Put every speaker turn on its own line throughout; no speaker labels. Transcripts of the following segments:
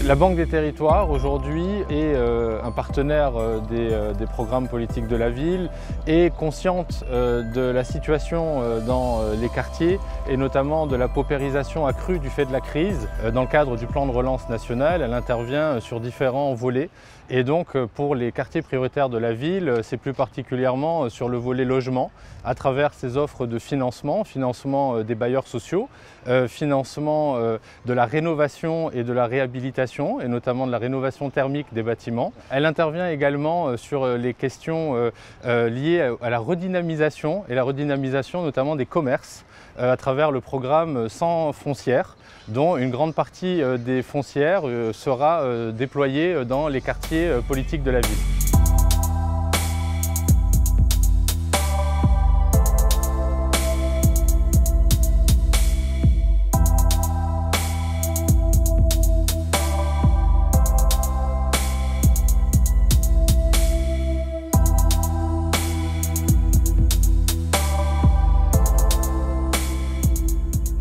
La Banque des Territoires aujourd'hui est un partenaire des programmes politiques de la ville, est consciente de la situation dans les quartiers et notamment de la paupérisation accrue du fait de la crise. Dans le cadre du plan de relance national, elle intervient sur différents volets et donc pour les quartiers prioritaires de la ville, c'est plus particulièrement sur le volet logement à travers ses offres de financement des bailleurs sociaux, financement de la rénovation et de la réhabilitation et notamment de la rénovation thermique des bâtiments. Elle intervient également sur les questions liées à la redynamisation et la redynamisation notamment des commerces à travers le programme 100 foncières, dont une grande partie des foncières sera déployée dans les quartiers politiques de la ville.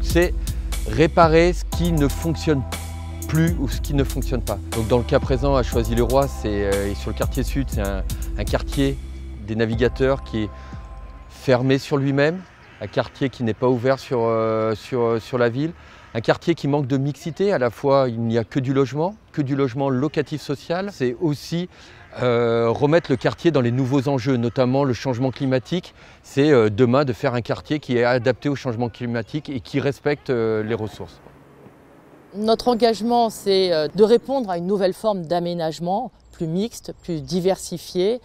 C'est réparer ce qui ne fonctionne plus ou ce qui ne fonctionne pas. Donc dans le cas présent à Choisy-le-Roi, et sur le quartier sud, c'est un quartier des navigateurs qui est fermé sur lui-même, un quartier qui n'est pas ouvert sur la ville, un quartier qui manque de mixité. À la fois, il n'y a que du logement locatif social. C'est aussi remettre le quartier dans les nouveaux enjeux, notamment le changement climatique. C'est demain de faire un quartier qui est adapté au changement climatique et qui respecte les ressources.
Notre engagement, c'est de répondre à une nouvelle forme d'aménagement plus mixte, plus diversifié,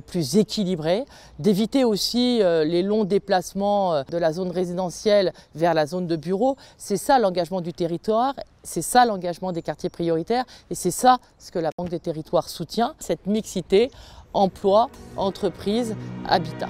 plus équilibré, d'éviter aussi les longs déplacements de la zone résidentielle vers la zone de bureaux. C'est ça l'engagement du territoire, c'est ça l'engagement des quartiers prioritaires et c'est ça ce que la Banque des Territoires soutient, cette mixité, emploi, entreprise, habitat.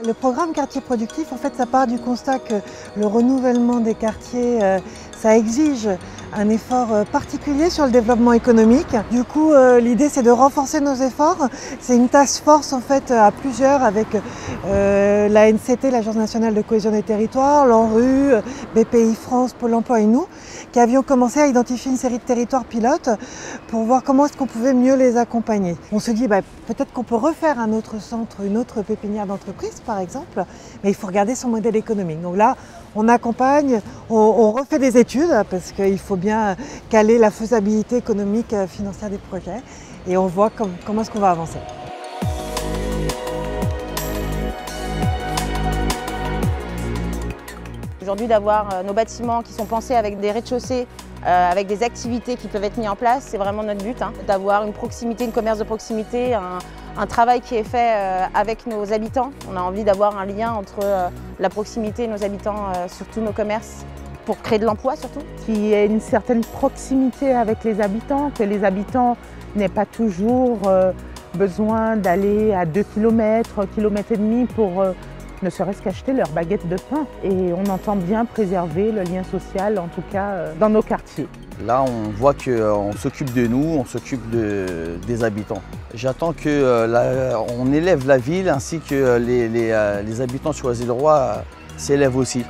Le programme Quartier Productif, en fait, ça part du constat que le renouvellement des quartiers, ça exige un effort particulier sur le développement économique. Du coup, l'idée, c'est de renforcer nos efforts. C'est une task force, en fait, à plusieurs avec l'ANCT, l'Agence nationale de cohésion des territoires, l'ANRU, BPI France, Pôle emploi et nous, qui avions commencé à identifier une série de territoires pilotes pour voir comment est-ce qu'on pouvait mieux les accompagner. On se dit, peut-être qu'on peut refaire un autre centre, une autre pépinière d'entreprise, par exemple, mais il faut regarder son modèle économique. Donc là, on accompagne, on refait des études parce qu'il faut bien caler la faisabilité économique financière des projets et on voit comment est-ce qu'on va avancer.
Aujourd'hui, d'avoir nos bâtiments qui sont pensés avec des rez-de-chaussée, avec des activités qui peuvent être mises en place, c'est vraiment notre but, d'avoir une proximité, une commerce de proximité, un travail qui est fait avec nos habitants. On a envie d'avoir un lien entre la proximité et nos habitants sur tous nos commerces pour créer de l'emploi surtout.
Qu'il y ait une certaine proximité avec les habitants, que les habitants n'aient pas toujours besoin d'aller à 2 km, 1,5 km pour ne serait-ce qu'acheter leur baguette de pain. Et on entend bien préserver le lien social, en tout cas dans nos quartiers.
Là, on voit qu'on s'occupe de nous, on s'occupe des habitants. J'attends qu'on élève la ville ainsi que les habitants de Choisy-le-Roi s'élèvent aussi.